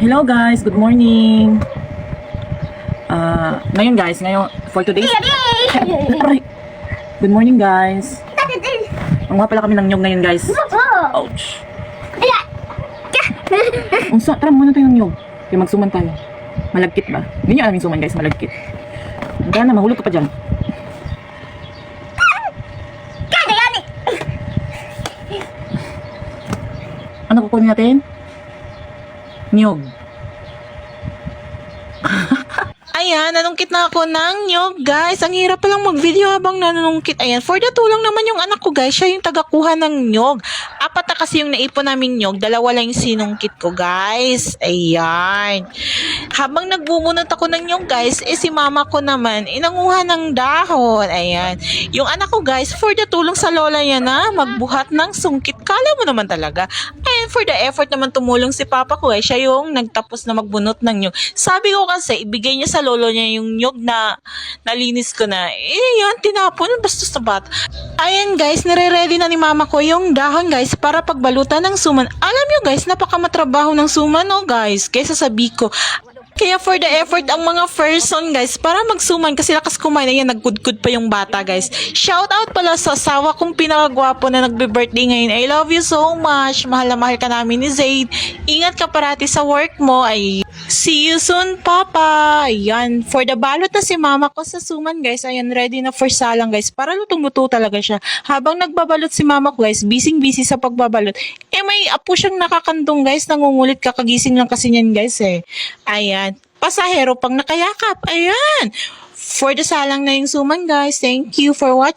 Hello guys, good morning. Ngayon guys, for today's good morning guys. Ang pala kami ng nyog ngayon guys. Ouch. Tara muna tayo ng nyog. Kaya magsuman tayo. Malagkit ba? Hindi nyo alam yung suman guys, malagkit. Hanggang na, mahulog ka pa dyan. Ano kukunin natin? Nyog. Ayan, nanungkit na ako ng nyog, guys. Ang hirap palang mag-video habang nanunungkit. Ayan, for the tulong naman yung anak ko, guys. Siya yung tagakuha ng nyog. 4 na kasi yung naipon namin nyog. 2 lang yung sinungkit ko, guys. Ayan. Habang nagbubunot ako ng nyog, guys, si mama ko naman, inanguha ng dahon. Ayan. Yung anak ko, guys, for the tulong sa lola niya na magbuhat ng sungkit. Kala mo naman talaga. And for the effort naman tumulong si papa ko, siya yung nagtapos na magbunot ng nyog. Sabi ko kasi, ibigay niya sa lolo niya yung nyog na nalinis ko na. Yan, tinapon, basta sa bata. Ayan guys, nire-ready na ni mama ko yung dahon guys para pagbalutan ng suman. Alam nyo guys, napakamatrabaho ng suman guys, kaysa sa biko. Kaya for the effort ang mga person guys para magsuman kasi lakas kumain. Ayan, nagkudkud pa yung bata guys. Shout out pala sa asawa kong pinakagwapo na nagbe-birthday ngayon. I love you so much. Mahal na mahal ka namin ni Zaid. Ingat ka parati sa work mo. Ay, see you soon, Papa. Ayan, for the balot na si mama ko sa suman guys. Ayan, ready na for salang guys. Para lutong-luto talaga siya. Habang nagbabalot si mama ko guys, busy-busy sa pagbabalot. May apo siyang nakakandong guys. Nangungulit, kakagising lang kasi niyan guys Ayan. Pasahero pang nakayakap. Ayan. For the salang na yung suman guys. Thank you for watching.